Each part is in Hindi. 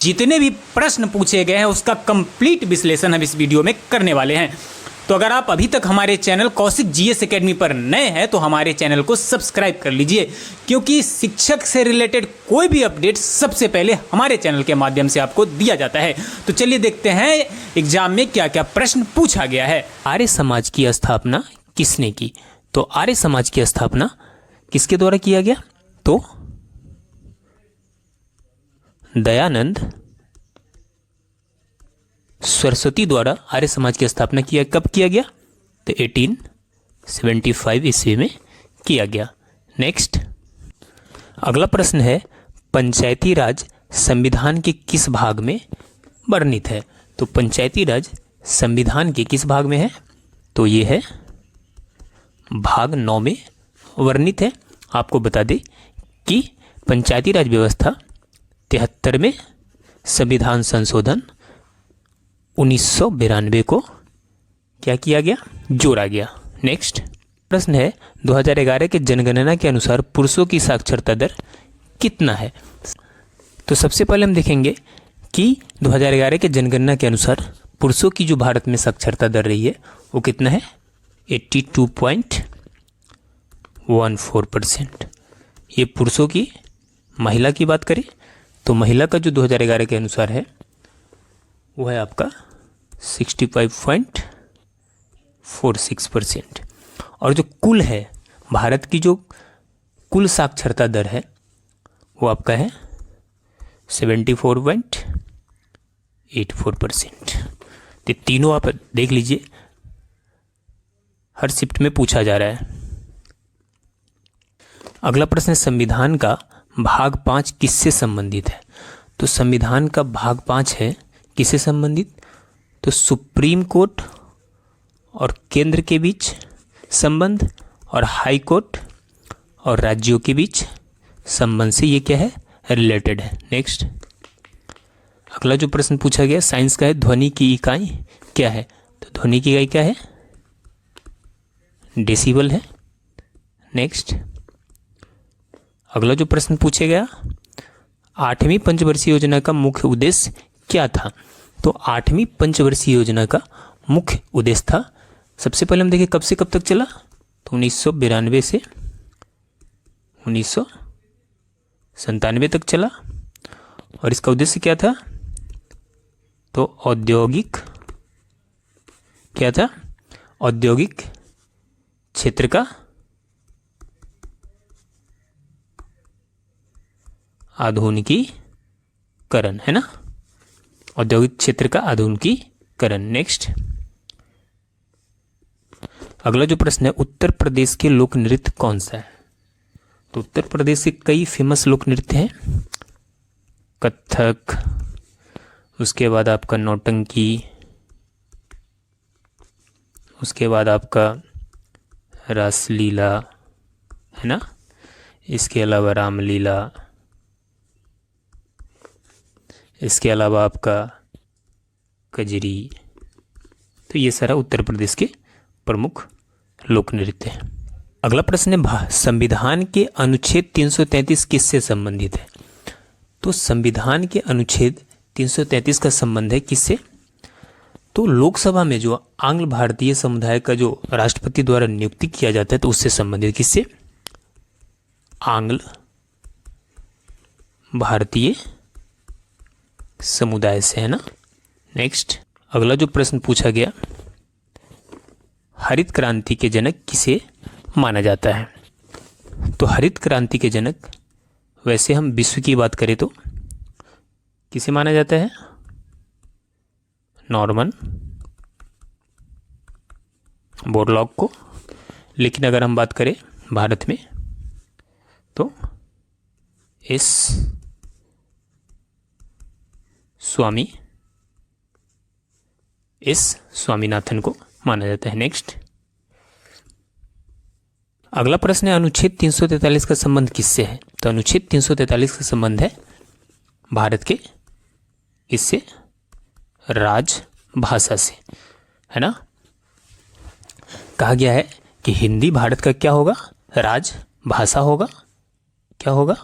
जितने भी प्रश्न पूछे गए हैं उसका कंप्लीट विश्लेषण हम इस वीडियो में करने वाले हैं। तो अगर आप अभी तक हमारे चैनल कौशिक जीएस एकेडमी पर नए हैं तो हमारे चैनल को सब्सक्राइब कर लीजिए, क्योंकि शिक्षक से रिलेटेड कोई भी अपडेट सबसे पहले हमारे चैनल के माध्यम से आपको दिया जाता है। तो चलिए देखते हैं एग्जाम में क्या क्या प्रश्न पूछा गया है। आर्य समाज की स्थापना किसने की? तो आर्य समाज की स्थापना किसके द्वारा किया गया? तो दयानंद सरस्वती द्वारा आर्य समाज की स्थापना किया। कब किया गया? तो 1875 ईस्वी में किया गया। नेक्स्ट, अगला प्रश्न है, पंचायती राज संविधान के किस भाग में वर्णित है? तो पंचायती राज संविधान के किस भाग में है? तो ये है भाग 9 में वर्णित है। आपको बता दें कि पंचायती राज व्यवस्था 73वें संविधान संशोधन 1992 को क्या किया गया? जोड़ा गया। नेक्स्ट प्रश्न है, 2011 के जनगणना के अनुसार पुरुषों की साक्षरता दर कितना है? तो सबसे पहले हम देखेंगे कि 2011 के जनगणना के अनुसार पुरुषों की जो भारत में साक्षरता दर रही है वो कितना है? 82.14%। ये पुरुषों की। महिला की बात करें तो महिला का जो 2011 के अनुसार है वो है आपका 65.46%। और जो कुल है, भारत की जो कुल साक्षरता दर है वो आपका है 74.84%। तो तीनों आप देख लीजिए, हर शिफ्ट में पूछा जा रहा है। अगला प्रश्न है, संविधान का भाग 5 किससे संबंधित है? तो संविधान का भाग 5 है किससे संबंधित? तो सुप्रीम कोर्ट और केंद्र के बीच संबंध और हाई कोर्ट और राज्यों के बीच संबंध से ये क्या है? रिलेटेड है। नेक्स्ट, अगला जो प्रश्न पूछा गया साइंस का है, ध्वनि की इकाई क्या है? तो ध्वनि की इकाई क्या है? डेसिबल है। नेक्स्ट, अगला जो प्रश्न पूछा गया, 8वीं पंचवर्षीय योजना का मुख्य उद्देश्य क्या था? तो 8वीं पंचवर्षीय योजना का मुख्य उद्देश्य था, सबसे पहले हम देखें कब से कब तक चला? तो 1992 से 1997 तक चला। और इसका उद्देश्य क्या था? तो औद्योगिक क्या था? औद्योगिक क्षेत्र का आधुनिकीकरण, है ना? औद्योगिक क्षेत्र का आधुनिकीकरण। नेक्स्ट, अगला जो प्रश्न है, उत्तर प्रदेश के लोक नृत्य कौन सा है? तो उत्तर प्रदेश के कई फेमस लोक नृत्य हैं, कथक, उसके बाद आपका नौटंकी, उसके बाद आपका रासलीला, है ना? इसके अलावा रामलीला, इसके अलावा आपका कजरी। तो ये सारा उत्तर प्रदेश के प्रमुख लोक नृत्य है। अगला प्रश्न है, संविधान के अनुच्छेद 333 किससे संबंधित है? तो संविधान के अनुच्छेद 333 का संबंध है किससे? तो लोकसभा में जो आंग्ल भारतीय समुदाय का जो राष्ट्रपति द्वारा नियुक्ति किया जाता है तो उससे संबंधित किससे? आंग्ल भारतीय समुदाय से, है ना? नेक्स्ट, अगला जो प्रश्न पूछा गया, हरित क्रांति के जनक किसे माना जाता है? तो हरित क्रांति के जनक, वैसे हम विश्व की बात करें तो किसे माना जाता है? नॉर्मन बोरलॉग को। लेकिन अगर हम बात करें भारत में तो एस स्वामीनाथन को माना जाता है। नेक्स्ट, अगला प्रश्न है, अनुच्छेद 343 का संबंध किससे है? तो अनुच्छेद 343 का संबंध है भारत के इससे राजभाषा से, है ना? कहा गया है कि हिंदी भारत का क्या होगा? राजभाषा होगा। क्या होगा?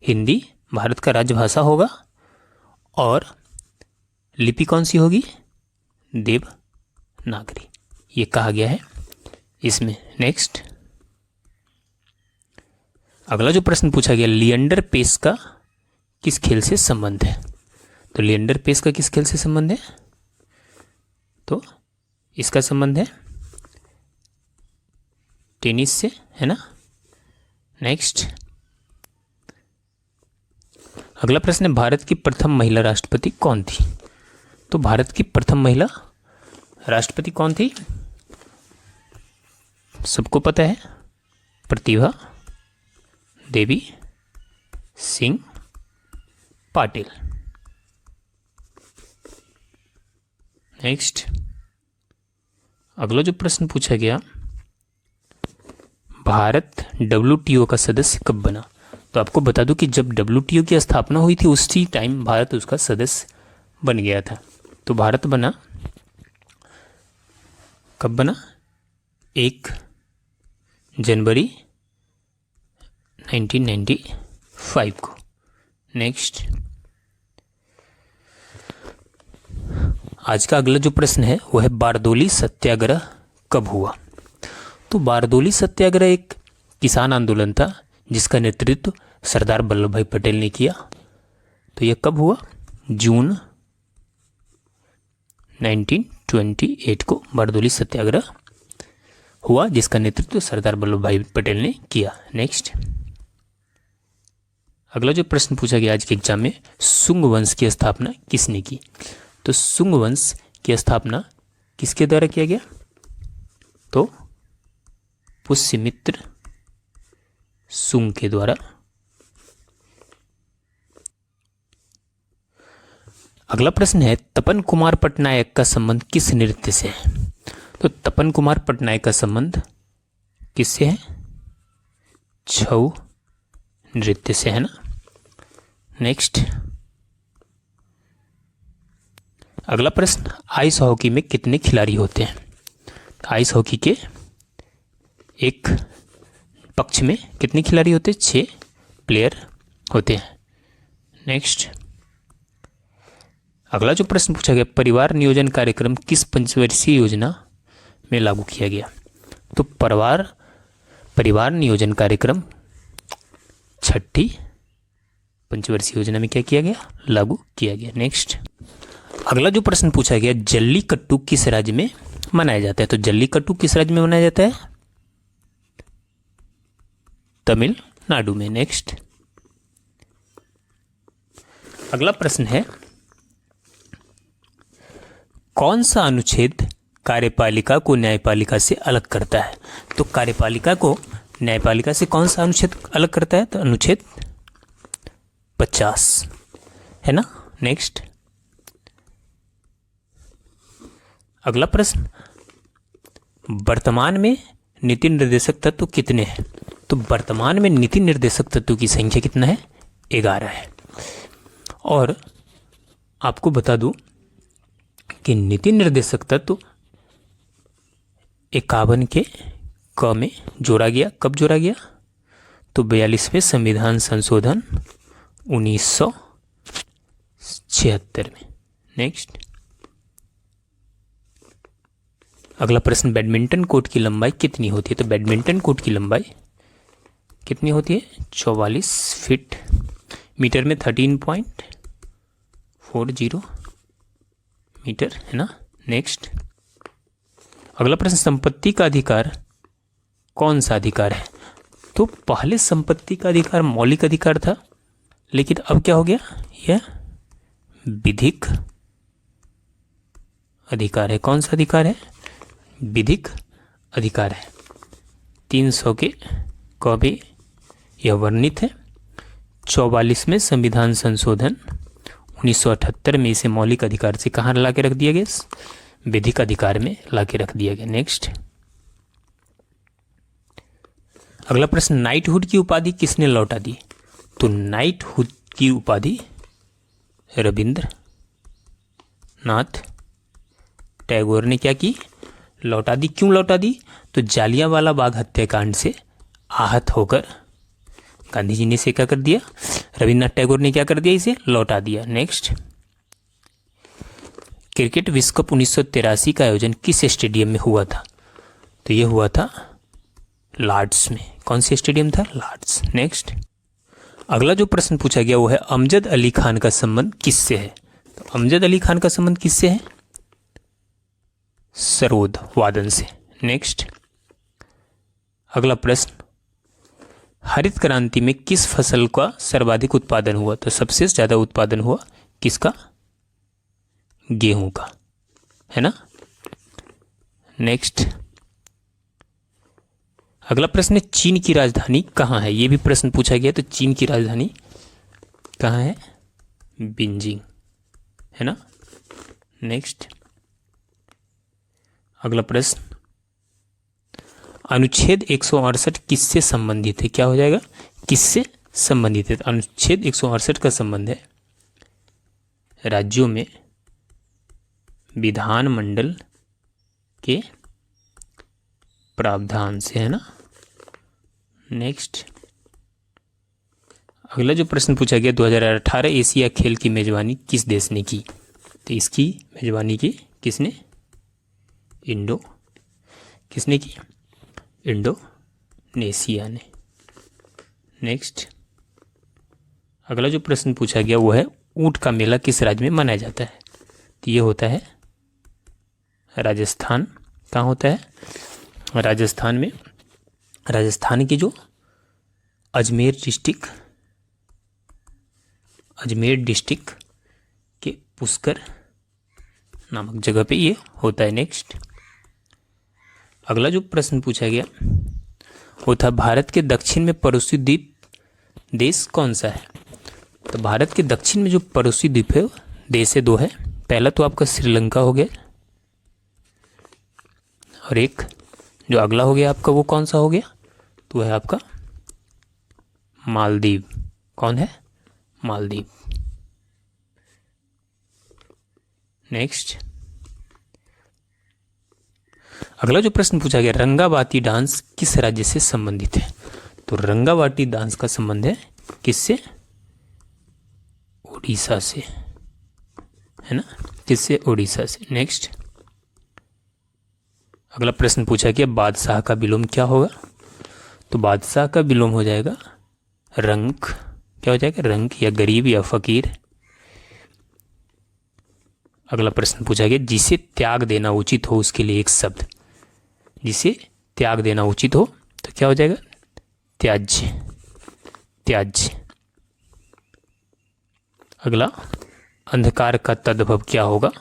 हिंदी भारत का राजभाषा होगा और लिपि कौन सी होगी? देवनागरी, ये कहा गया है इसमें। नेक्स्ट, अगला जो प्रश्न पूछा गया, लिएंडर पेस का किस खेल से संबंध है? तो लिएंडर पेस का किस खेल से संबंध है? तो इसका संबंध है टेनिस से, है ना। नेक्स्ट, अगला प्रश्न है, भारत की प्रथम महिला राष्ट्रपति कौन थी? तो भारत की प्रथम महिला राष्ट्रपति कौन थी? सबको पता है, प्रतिभा देवी सिंह पाटिल। नेक्स्ट, अगला जो प्रश्न पूछा गया, भारत WTO का सदस्य कब बना? तो आपको बता दूं कि जब WTO की स्थापना हुई थी उसी टाइम भारत उसका सदस्य बन गया था। तो भारत बना, कब बना? 1 जनवरी 1995 को। नेक्स्ट, आज का अगला जो प्रश्न है वो है, बारदोली सत्याग्रह कब हुआ? तो बारदोली सत्याग्रह एक किसान आंदोलन था जिसका नेतृत्व सरदार वल्लभ भाई पटेल ने किया। तो यह कब हुआ? जून 1928 को बारदोली सत्याग्रह हुआ जिसका नेतृत्व सरदार वल्लभ भाई पटेल ने किया। नेक्स्ट, अगला जो प्रश्न पूछा गया आज के एग्जाम में, शुंग वंश की स्थापना किसने की? तो शुंग वंश की स्थापना किसके द्वारा किया गया? तो पुष्यमित्र शुंग के द्वारा। अगला प्रश्न है, तपन कुमार पटनायक का संबंध किस नृत्य से है? तो तपन कुमार पटनायक का संबंध किससे है? छऊ नृत्य से, है ना। नेक्स्ट, अगला प्रश्न, आइस हॉकी में कितने खिलाड़ी होते हैं? आइस हॉकी के एक पक्ष में कितने खिलाड़ी होते हैं? 6 प्लेयर होते हैं। नेक्स्ट, अगला जो प्रश्न पूछा गया, परिवार नियोजन कार्यक्रम किस पंचवर्षीय योजना में लागू किया गया? तो परिवार नियोजन कार्यक्रम 6ठी पंचवर्षीय योजना में क्या किया गया? लागू किया गया। नेक्स्ट, अगला जो प्रश्न पूछा गया, जल्लीकट्टू किस राज्य में मनाया जाता है? तो जल्लीकट्टू किस राज्य में मनाया जाता है? तमिलनाडु में। नेक्स्ट, अगला प्रश्न है, कौन सा अनुच्छेद कार्यपालिका को न्यायपालिका से अलग करता है? तो कार्यपालिका को न्यायपालिका से कौन सा अनुच्छेद अलग करता है? तो अनुच्छेद 50, है ना। नेक्स्ट, अगला प्रश्न, वर्तमान में नीति निर्देशक तत्व कितने हैं? तो वर्तमान में नीति निर्देशक तत्व की संख्या कितना है? 11 है। और आपको बता दूं कि नीति निर्देशक तत्व 51 के क में जोड़ा गया। कब जोड़ा गया? तो 42वें संविधान संशोधन 1976 में। नेक्स्ट, अगला प्रश्न, बैडमिंटन कोर्ट की लंबाई कितनी होती है? तो बैडमिंटन कोर्ट की लंबाई कितनी होती है? 44 फीट। मीटर में 13.40 मीटर, है ना। नेक्स्ट, अगला प्रश्न, संपत्ति का अधिकार कौन सा अधिकार है? तो पहले संपत्ति का अधिकार मौलिक अधिकार था, लेकिन अब क्या हो गया? यह विधिक अधिकार है। कौन सा अधिकार है? विधिक अधिकार है। 300 के क में यह वर्णित है। 44वें संविधान संशोधन 1978 में इसे मौलिक अधिकार से कहाँ ला के रख दिया गया? विधिक अधिकार में ला के रख दिया गया। नेक्स्ट, अगला प्रश्न, नाइटहुड की उपाधि किसने लौटा दी? तो नाइटहुड की उपाधि रविंद्रनाथ टैगोर ने क्या की? लौटा दी। क्यों लौटा दी? तो जालियांवाला बाग हत्याकांड से आहत होकर गांधी जी ने इसे क्या कर दिया? रविंद्रनाथ टैगोर ने क्या कर दिया? इसे लौटा दिया। नेक्स्ट, क्रिकेट विश्व कप 1983 का आयोजन किस स्टेडियम में हुआ था? तो ये हुआ था लॉर्ड्स में। कौन सी स्टेडियम था? लॉर्ड्स। नेक्स्ट, अगला जो प्रश्न पूछा गया वो है अमजद अली खान का संबंध किससे है? तो अमजद अली खान का संबंध किससे है? सरोद वादन से। नेक्स्ट, अगला प्रश्न, हरित क्रांति में किस फसल का सर्वाधिक उत्पादन हुआ? तो सबसे ज्यादा उत्पादन हुआ किसका? गेहूं का, है ना। नेक्स्ट, अगला प्रश्न है चीन की राजधानी कहाँ है? ये भी प्रश्न पूछा गया। तो चीन की राजधानी कहाँ है? बीजिंग, है ना। नेक्स्ट, अगला प्रश्न, अनुच्छेद 168 किससे संबंधित है? क्या हो जाएगा? किससे संबंधित है? अनुच्छेद 168 का संबंध है राज्यों में विधानमंडल के प्रावधान से, है ना। नेक्स्ट, अगला जो प्रश्न पूछा गया 2018 एशिया खेल की मेजबानी किस देश ने की? तो इसकी मेजबानी की किसने? किसने की? इंडोनेशिया ने। नेक्स्ट, अगला जो प्रश्न पूछा गया वो है ऊंट का मेला किस राज्य में मनाया जाता है? तो ये होता है राजस्थान। कहाँ होता है? राजस्थान में। राजस्थान की जो अजमेर डिस्ट्रिक्ट के पुष्कर नामक जगह पे ये होता है। नेक्स्ट, अगला जो प्रश्न पूछा गया वो था भारत के दक्षिण में पड़ोसी द्वीप देश कौन सा है? तो भारत के दक्षिण में जो पड़ोसी द्वीप है देश है दो है। पहला तो आपका श्रीलंका हो गया और एक जो अगला हो गया आपका वो कौन सा हो गया? तो है आपका मालदीव। कौन है? मालदीव। नेक्स्ट, अगला जो प्रश्न पूछा गया रंगावाटी डांस किस राज्य से संबंधित है? तो रंगावाटी डांस का संबंध है किससे? उड़ीसा से, है ना। किससे? उड़ीसा से। नेक्स्ट, अगला प्रश्न पूछा गया बादशाह का विलोम क्या होगा? तो बादशाह का विलोम हो जाएगा रंक। क्या हो जाएगा? रंक या गरीब या फकीर। अगला प्रश्न पूछा गया जिसे त्याग देना उचित हो उसके लिए एक शब्द। जिसे त्याग देना उचित हो तो क्या हो जाएगा? त्याज्य। अगला, अंधकार का तद्भव क्या होगा?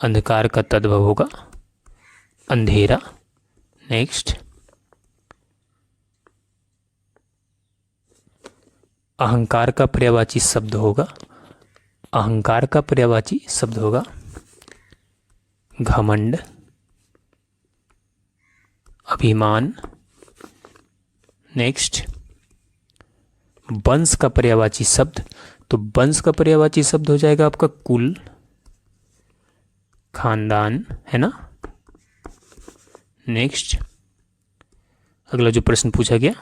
अंधकार का तद्भव होगा अंधेरा। नेक्स्ट, अहंकार का पर्यायवाची शब्द होगा घमंड, अभिमान। नेक्स्ट, वंश का पर्यायवाची शब्द। तो वंश का पर्यायवाची शब्द हो जाएगा आपका कुल, खानदान, है ना। नेक्स्ट, अगला जो प्रश्न पूछा गया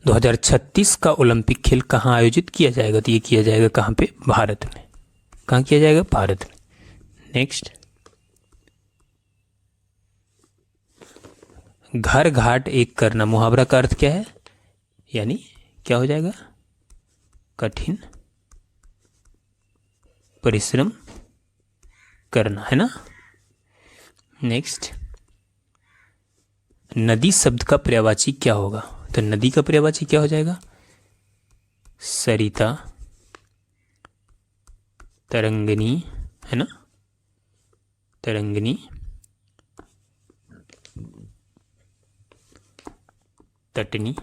2036 का ओलंपिक खेल कहाँ आयोजित किया जाएगा? तो ये किया जाएगा कहाँ पे? भारत में। कहाँ किया जाएगा? भारत में। नेक्स्ट, घर घाट एक करना मुहावरा का अर्थ क्या है? यानी क्या हो जाएगा? कठिन परिश्रम करना, है ना। नेक्स्ट, नदी शब्द का पर्यायवाची क्या होगा? तो नदी का पर्यायवाची क्या हो जाएगा? सरिता, तरंगिणी, है ना। तरंगिणी, तटनी।